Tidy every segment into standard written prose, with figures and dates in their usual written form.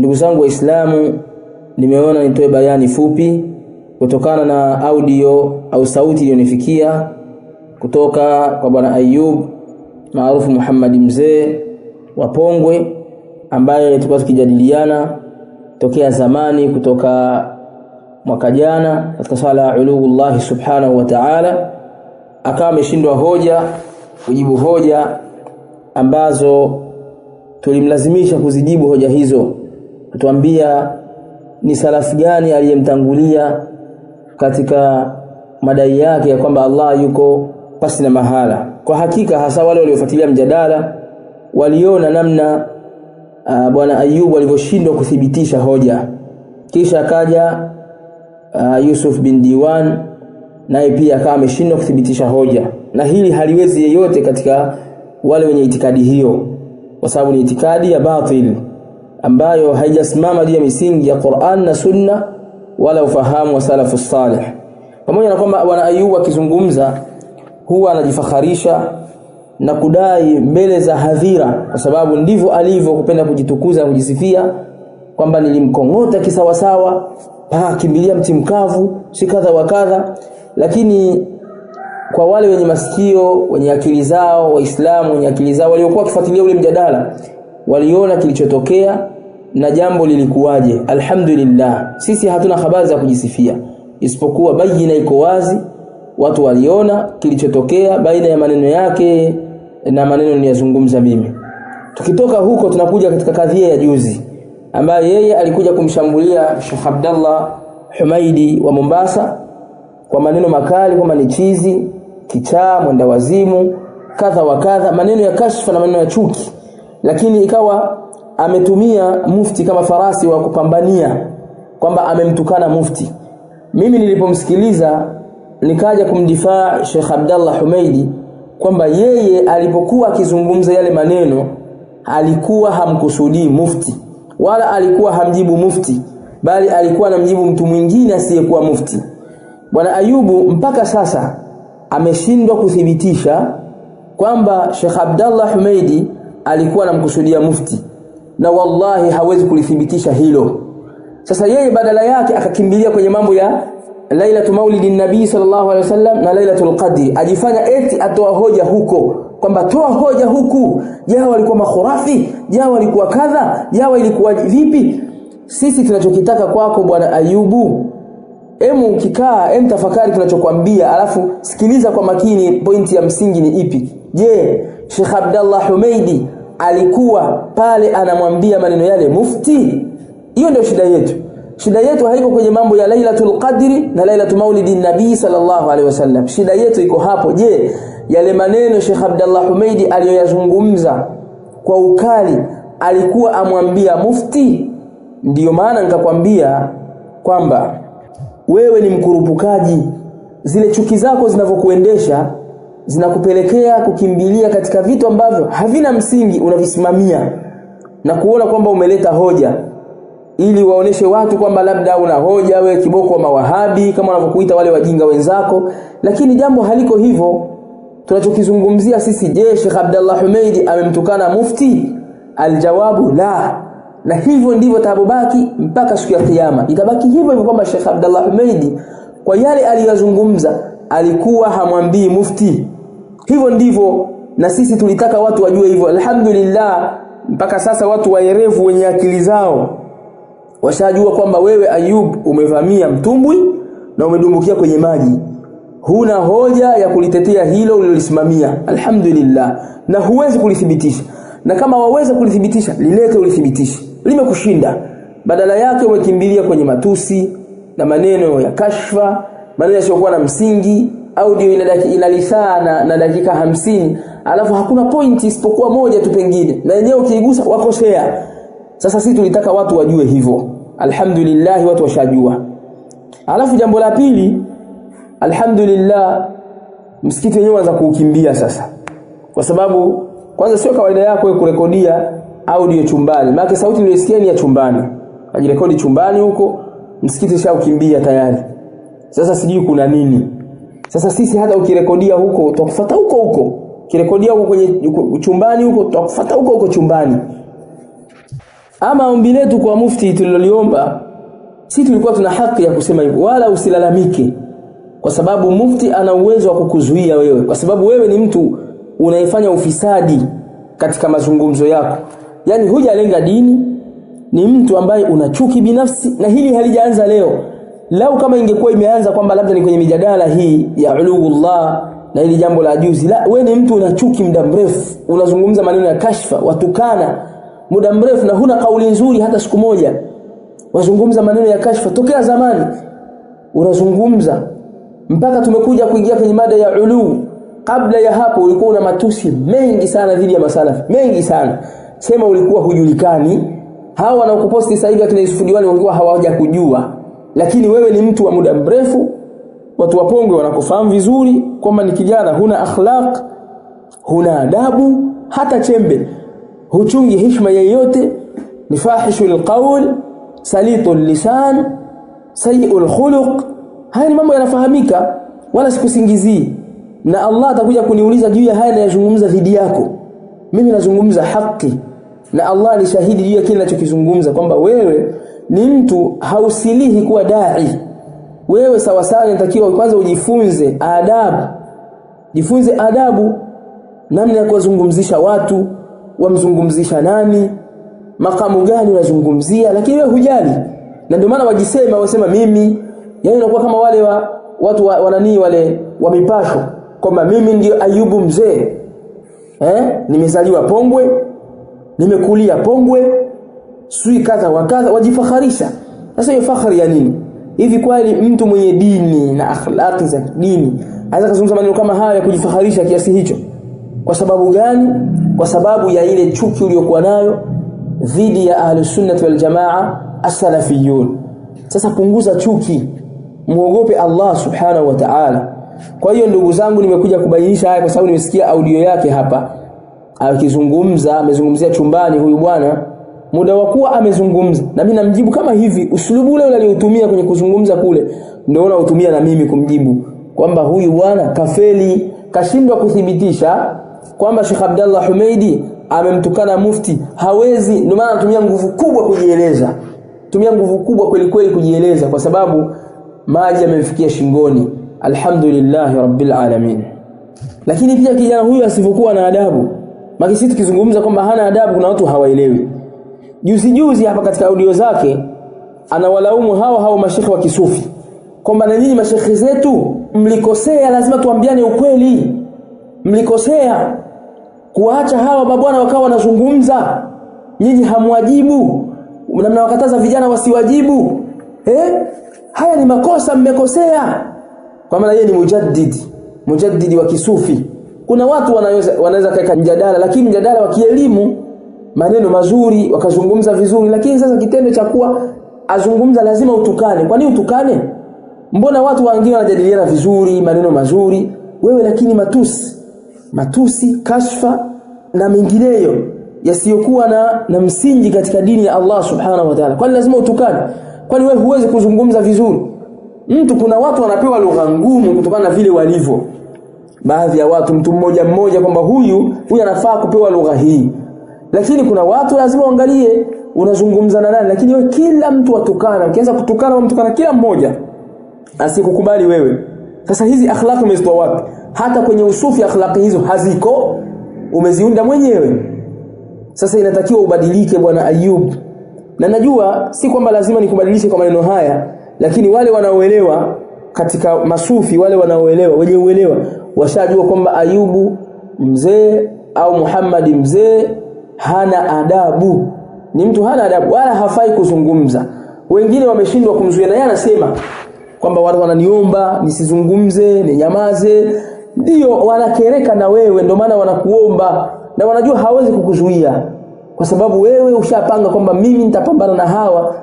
Ndugu zangu Waislamu, nimeona nitoe bayani fupi kutokana na audio au sauti iliyonifikia kutoka kwa Bwana Ayub maarufu Muhammad Mzee wa Pongwe, ambaye tulikuwa tukijadiliana tokea zamani kutoka mwaka jana katika sala ya uluullah subhanahu wa ta'ala. Akawa ameshindwa hoja kujibu hoja ambazo tulimlazimisha kuzijibu hoja hizo, kutuambia ni salafu gani aliyemtangulia katika madai yake ya kwamba Allah yuko pasi na mahala. Kwa hakika hasa wale waliofuatilia mjadala waliona namna Bwana Ayub alivyoshindwa kuthibitisha hoja. Kisha akaja Yusuf bin Diwan, naye pia akawa ameshindwa kuthibitisha hoja, na hili haliwezi yeyote katika wale wenye itikadi hiyo, kwa sababu ni itikadi ya batil ambayo haijasimama juu ya misingi ya Qur'an na Sunna wala ufahamu wa salafu salih. Pamoja na kwamba Bwana Ayub akizungumza huwa anajifakharisha na kudai mbele za hadhira, kwa sababu ndivyo alivyo kupenda kujitukuza na kujisifia kwamba nilimkongota kisawasawa, kimbilia mti mkavu, si kadha wa kadha. Lakini kwa wale wenye masikio, wenye akili zao, Waislamu wenye akili zao waliokuwa wakifuatilia ule mjadala, waliona kilichotokea na jambo lilikuwaje. Alhamdulillah, sisi hatuna habari za kujisifia, isipokuwa bayina iko wazi. Watu waliona kilichotokea baina ya maneno yake na maneno niliyozungumza mimi. Tukitoka huko tunakuja katika kadhia ya juzi ambaye yeye alikuja kumshambulia Sheikh Abdallah Humaidi wa Mombasa kwa maneno makali kwamba ni chizi, kichaa, mwenda wazimu, kadha wa kadha, maneno ya kashfa na maneno ya chuki. Lakini ikawa ametumia mufti kama farasi wa kupambania kwamba amemtukana mufti. Mimi nilipomsikiliza nikaja kumdifaa Sheikh Abdallah Humaidi kwamba yeye alipokuwa akizungumza yale maneno alikuwa hamkusudii mufti wala alikuwa hamjibu mufti, bali alikuwa anamjibu mtu mwingine asiyekuwa mufti. Bwana Ayubu mpaka sasa ameshindwa kuthibitisha kwamba Sheikh Abdallah Humaidi alikuwa anamkusudia mufti, na wallahi hawezi kulithibitisha hilo. Sasa yeye badala yake akakimbilia kwenye mambo ya Lailatul Maulidin Nabii sallallahu alaihi wasallam na Lailatul Qadri, ajifanya eti atoa hoja huko kwamba toa hoja huku, je walikuwa makhurafi, je walikuwa kadha, je ilikuwa vipi? Sisi tunachokitaka kwako Bwana Ayubu, ukikaa tafakari tunachokuambia, alafu sikiliza kwa makini pointi ya msingi ni ipi. Je, Sheikh Abdallah Humaidi alikuwa pale anamwambia maneno yale mufti? Hiyo ndio shida yetu. Shida yetu haiko kwenye mambo ya Lailatul Qadri na Lailatul Maulidin Nabii sallallahu alaihi wasallam. Shida yetu iko hapo. Je, yale maneno Sheikh Abdallah Humaidi aliyoyazungumza kwa ukali alikuwa amwambia mufti? Ndiyo maana nikakwambia kwamba wewe ni mkurupukaji. Zile chuki zako zinavyokuendesha zinakupelekea kukimbilia katika vitu ambavyo havina msingi, unavisimamia na kuona kwamba umeleta hoja ili waoneshe watu kwamba labda una hoja, wewe kiboko wa mawahabi kama wanavyokuita wale wajinga wenzako. Lakini jambo haliko hivyo. Tunachokizungumzia sisi, je, Sheikh Abdallah Humaidi amemtukana mufti? Aljawabu la. Na hivyo ndivyo tabaki mpaka siku ya kiyama. Itabaki hivyo hivyo kwamba Sheikh Abdallah Humaidi kwa yale aliyozungumza alikuwa hamwambii mufti. Hivyo ndivyo na sisi tulitaka watu wajue hivyo. Alhamdulillah, mpaka sasa watu waerevu wenye akili zao washajua kwamba wewe Ayub umevamia mtumbwi na umedumbukia kwenye maji. Huna hoja ya kulitetea hilo ulilolisimamia. Alhamdulillah, na huwezi kulithibitisha. Na kama waweza kulithibitisha, lilete ulithibitisha. Limekushinda. Badala yake umekimbilia kwenye matusi na maneno ya kashfa, maneno yasiyokuwa na msingi. Audio ina lisaa na dakika 50, alafu hakuna pointi isipokuwa moja tu pengine, na yenyewe ukiigusa wakosea. Sasa sisi tulitaka watu wajue hivyo. Alhamdulillah, watu washajua. Alafu jambo la pili, alhamdulillah, msikiti wenyewe unaanza kuukimbia sasa. Kwa sababu kwanza sio kawaida yako wewe kurekodia audio chumbani. Maana sauti nilisikia ni ya chumbani. Ajirekodi chumbani huko, msikiti shaukimbia tayari. Sasa sijui kuna nini. Sasa sisi hata ukirekodia huko tutakufuata huko huko. Kirekodia huko kwenye chumbani huko tutakufuata huko huko chumbani. Ama ombi letu kwa mufti tuliloliomba, sisi tulikuwa tuna haki ya kusema hivyo, wala usilalamike, kwa sababu mufti ana uwezo wa kukuzuia wewe, kwa sababu wewe ni mtu unaifanya ufisadi katika mazungumzo yako. Yani hujalenga dini, ni mtu ambaye una chuki binafsi, na hili halijaanza leo. Lau kama ingekuwa imeanza kwamba labda ni kwenye mijadala hii ya uluullah na hili jambo la juzi, la, wewe ni mtu una chuki muda mrefu, unazungumza maneno ya kashfa, watukana muda mrefu na huna kauli nzuri hata siku moja. Wazungumza maneno ya kashfa tokea zamani, unazungumza mpaka tumekuja kuingia kwenye mada ya ulu. Kabla ya hapo ulikuwa una matusi mengi sana dhidi ya masalafi, mengi sana. Sema ulikuwa hujulikani, hao wanaokuposti sasa hivi akina Yusuf Diwani walikuwa hawaja kujua, lakini wewe ni mtu wa muda mrefu. Watu wa Pongwe wanakufahamu vizuri kwamba ni kijana huna akhlaq, huna adabu hata chembe, huchungi heshima yeyote, ni fahishul qawl, salitul lisan, sayyul khuluq. Haya ni mambo yanafahamika, wala sikusingizii. Na Allah atakuja kuniuliza juu ya haya ninayozungumza dhidi yako. Mimi nazungumza haki, na Allah ni shahidi juu ya kile ninachokizungumza, kwamba wewe ni mtu hausilihi kuwa dai. Wewe sawa sawa unatakiwa kwanza ujifunze adabu. Jifunze adabu, namna ya kuwazungumzisha watu, wamzungumzisha nani, makamu gani unazungumzia, lakini wewe hujali. Na ndio maana wasema mimi, yani unakuwa kama wale watu wananii wale wa mipasho, kwamba mimi ndio Ayubu mzee. Nimezaliwa Pongwe, nimekulia Pongwe, sui kadha wa kadha, wajifakharisha. Sasa hiyo fakhari ya nini? Hivi kweli mtu mwenye dini na akhlaqi za dini anaweza kuzungumza maneno kama haya ya kujifakharisha kiasi hicho? Kwa sababu gani? Kwa sababu ya ile chuki uliyokuwa nayo dhidi ya Ahlus Sunnah wal Jamaa as-Salafiyun. Sasa punguza chuki, muogope Allah subhanahu wa ta'ala. Kwa hiyo ndugu zangu, nimekuja kubainisha haya kwa sababu nimesikia audio yake hapa amezungumzia chumbani huyu bwana, muda wa kuwa amezungumza na mimi namjibu kama hivi. Usulubu ule aliotumia kwenye kuzungumza kule ndio unaotumia na mimi kumjibu, kwamba huyu bwana kafeli, kashindwa kuthibitisha kwamba Sheikh Abdallah Humeidi amemtukana mufti. Hawezi, ndio maana anatumia nguvu kubwa kujieleza. Tumia nguvu kubwa kweli kweli kujieleza, kwa sababu maji yamemfikia shingoni. Alhamdulillah rabbil alamin. Lakini pia kijana huyu asipokuwa na adabu, maki sisi tukizungumza kwamba hana adabu, kuna watu hawaelewi. Juzi hapa katika audio zake anawalaumu hao mashekhi wa kisufi kwamba na nyinyi mashekhi zetu mlikosea, lazima tuambiane ukweli. Mlikosea kuacha hawa mabwana wakawa wanazungumza, nyinyi hamwajibu, mnawakataza vijana wasiwajibu. Haya ni makosa, mmekosea. Kwa maana yeye ni mujaddidi wa kisufi. Kuna watu wanaweza kaeka mjadala, lakini mjadala wa kielimu, maneno mazuri, wakazungumza vizuri. Lakini sasa kitendo cha kuwa azungumza lazima utukane. Kwa nini utukane? Mbona watu wengine wanajadiliana vizuri, maneno mazuri, wewe lakini matusi, kashfa na mengineyo yasiyokuwa na msingi katika dini ya Allah subhanahu wa ta'ala. Kwani lazima utukane? Kwani wewe huwezi kuzungumza vizuri? Kuna watu wanapewa lugha ngumu kutokana na vile walivyo. Baadhi ya watu, mtu mmoja kwamba huyu anafaa kupewa lugha hii. Lakini kuna watu lazima uangalie unazungumza na nani. Lakini wewe kila mtu watukana, ukianza kutukana unamtukana kila mmoja, asikukubali wewe. Sasa hizi akhlaq umezitoa wapi? Hata kwenye usufi akhlaq hizo haziko, umeziunda mwenyewe. Sasa inatakiwa ubadilike bwana Ayub. Na najua si kwamba lazima nikubadilishe kwa maneno haya, lakini wale wanaoelewa katika masufi, wale wanaoelewa, wenye uelewa, washajua kwamba Ayubu mzee au Muhammad mzee hana adabu. Ni mtu hana adabu, wala hafai kuzungumza. Wengine wameshindwa kumzuia, na yeye anasema kwamba watu wananiomba nisizungumze, ninyamaze. Ndio wanakereka na wewe, ndio maana wanakuomba, na wanajua hawezi kukuzuia, kwa sababu wewe ushapanga kwamba mimi nitapambana na hawa,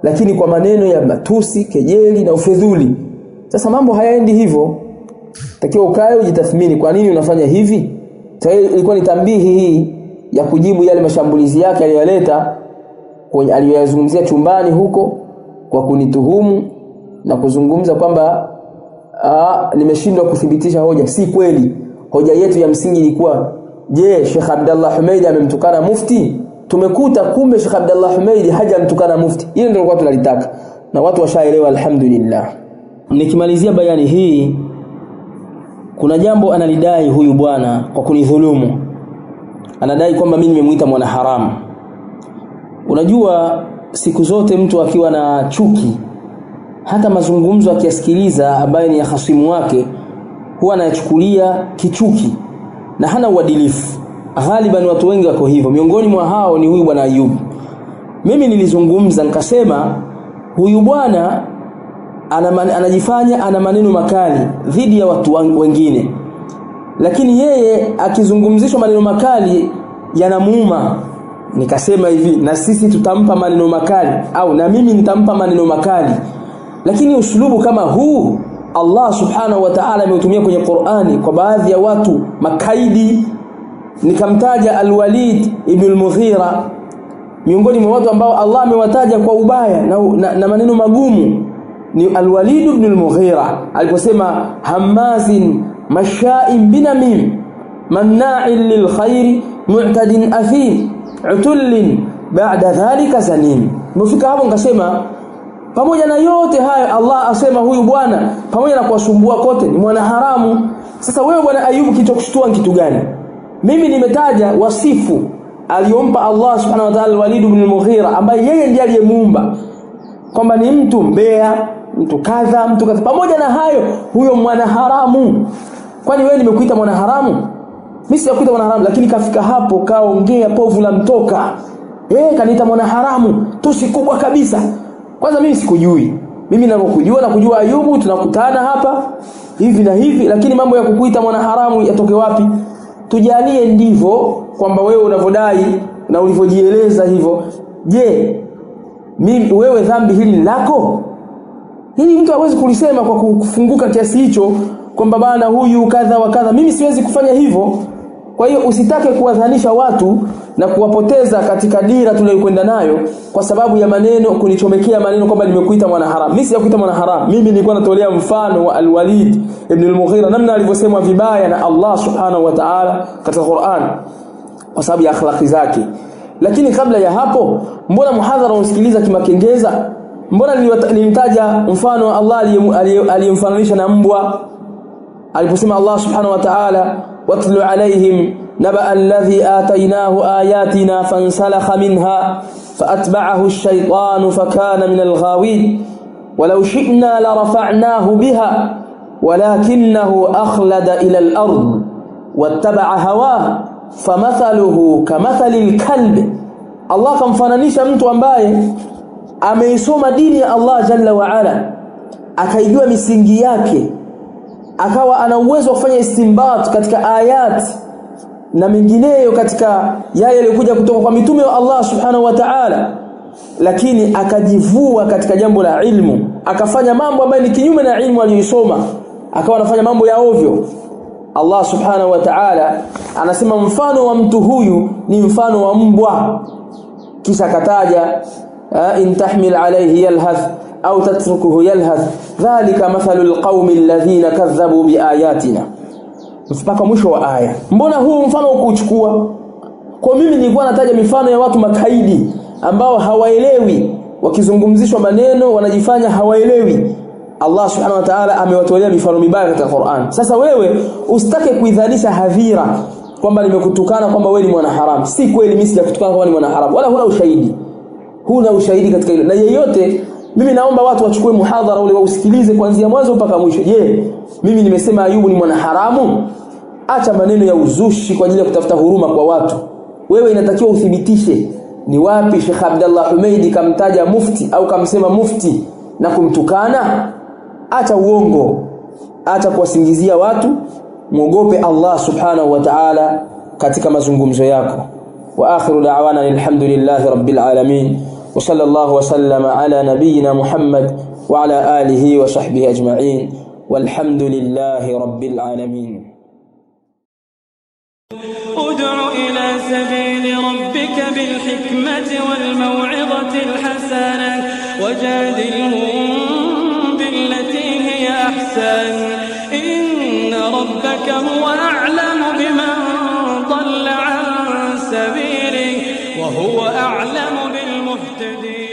lakini kwa maneno ya matusi, kejeli na ufedhuli. Sasa mambo hayaendi hivyo. Takiwa ukae ujitathmini, kwa nini unafanya hivi? Sasa ilikuwa ni tambihi hii ya kujibu yale mashambulizi yake aliyoleta kwenye aliyozungumzia chumbani huko, kwa kunituhumu na kuzungumza kwamba nimeshindwa kuthibitisha hoja. Si kweli. Hoja yetu ya msingi ilikuwa, je, Sheikh Abdallah Humeidi amemtukana mufti? tumekuta kumbe Sheikh Abdullah Humeidi hajamtukana mufti. Hilo ndio kwa tunalitaka na watu washaelewa, alhamdulillah. Nikimalizia bayani hii, kuna jambo analidai huyu bwana kwa kunidhulumu. Anadai kwamba mimi nimemuita mwana haramu. Unajua siku zote mtu akiwa na chuki, hata mazungumzo akiyasikiliza ambayo ni ya hasimu wake, huwa anayachukulia kichuki na hana uadilifu. Ghaliban watu wengi wako hivyo. Miongoni mwa hao ni huyu bwana Ayub. Mimi nilizungumza nikasema huyu bwana anajifanya ana maneno makali dhidi ya watu wengine, lakini yeye akizungumzishwa maneno makali yanamuuma. Nikasema hivi, na sisi tutampa maneno makali, au na mimi nitampa maneno makali. Lakini uslubu kama huu Allah subhanahu wa ta'ala ameutumia kwenye Qur'ani kwa baadhi ya watu makaidi. Nikamtaja Al-Walid ibn al-Mughira, miongoni mwa watu ambao Allah amewataja kwa ubaya na maneno magumu ni Al-Walid ibn al-Mughira aliposema hammazin masha'in binamim manna'in lilkhair mu'tadin athim utullin ba'da dhalika zanim. Mfika hapo ngasema pamoja na yote haya Allah asema huyu bwana pamoja na kuwasumbua kote ni mwana haramu. Sasa wewe bwana Ayubu kilichokushtua kitu gani? Mimi nimetaja wasifu aliyompa Allah subhanahu wa ta'ala Walid ibn al-Mughira ambaye yeye ndiye aliyemuumba, kwamba ni mtu mbea, mtu kadha. Pamoja na hayo huyo mwana haramu. Kwani wewe nimekuita mwana haramu? Mimi sijakuita mwana haramu, lakini kafika hapo kaongea povu la mtoka. Kaniita mwana haramu, tusi kubwa kabisa. Kwanza mimi sikujui. Mimi ninakujua na kujua Ayubu, tunakutana hapa hivi na hivi, lakini mambo ya kukuita mwana haramu yatoke wapi? Tujalie ndivyo kwamba wewe unavodai na ulivyojieleza hivyo. Je, wewe dhambi hili lako? Hili mtu hawezi kulisema kwa kufunguka kiasi hicho kwamba bana huyu kadha wa kadha. Mimi siwezi kufanya hivyo. Kwa hiyo usitake kuwadhanisha watu na kuwapoteza katika dira tunayokwenda nayo kwa sababu ya maneno, kunichomekea maneno kwamba nimekuita mwana haramu. Mimi sijakuita mwana haramu. Mimi nilikuwa natolea mfano wa Al-Walid ibn al-Mughira namna alivyosemwa vibaya na Allah subhanahu wa ta'ala katika Qur'an kwa sababu ya akhlaqi zake. Lakini kabla ya hapo, mbona muhadhara unasikiliza kimakengeza? Mbona nilimtaja mfano wa Allah aliyemfananisha na mbwa aliposema Allah subhanahu wa ta'ala watlu alaihim naba alladhi atainahu ayatina fansalakha minha faatba'ahu ash-shaytanu fakana min al-ghawin walau shi'na la rafa'nahu biha walakinahu akhlada ila al-ard wattaba'a hawahu famathaluhu kamathali al-kalb. Allah kamfananisha mtu ambaye ameisoma dini ya Allah jalla wa ala, akaijua misingi yake, akawa ana uwezo wa kufanya istinbat katika ayat na mengineyo katika yale yaliyokuja kutoka kwa mitume wa Allah subhanahu wa ta'ala, lakini akajivua katika jambo la ilmu, akafanya mambo ambayo ni kinyume na ilmu aliyosoma, akawa anafanya mambo ya ovyo. Allah subhanahu wa ta'ala anasema mfano wa mtu huyu ni mfano wa mbwa, kisha kataja in tahmil alayhi yalhath au tatrukuhu yalhath dhalika mathalul qaumi alladhina kadhabu biayatina, mpaka mwisho wa aya. Mbona huu mfano ukuchukua? Kwa mimi nilikuwa nataja mifano ya watu makaidi ambao hawaelewi, wakizungumzishwa maneno wanajifanya hawaelewi. Allah subhanahu wa ta'ala amewatolea mifano mibaya katika Qur'an. Sasa wewe usitake kuidhalisha hadhira kwamba nimekutukana kwamba wewe ni mwana haramu. Si kweli, mimi sijakutukana kwamba ni mwana haramu, wala huna ushahidi. Huna ushahidi katika hilo. Na yeyote, mimi naomba watu wachukue muhadhara ule wausikilize kuanzia mwanzo mpaka mwisho. Je, mimi nimesema Ayubu ni mwana haramu? Acha maneno ya uzushi kwa ajili ya kutafuta huruma kwa watu. Wewe inatakiwa uthibitishe ni wapi Sheikh Abdullah Humeidi kamtaja mufti au kamsema mufti na kumtukana. Acha uongo, acha kuwasingizia watu. Muogope Allah subhanahu wa ta'ala katika mazungumzo yako. Wa akhiru da'wana alhamdulillahi rabbil alamin wa sallallahu wa sallama ala nabiyyina Muhammad wa ala alihi wa sahbihi ajma'in walhamdulillahi rabbil alamin. ادع إلى سبيل ربك بالحكمة والموعظة الحسنة وجادلهم بالتي هي أحسن إن ربك هو أعلم بمن ضل عن سبيله وهو أعلم بالمهتدين.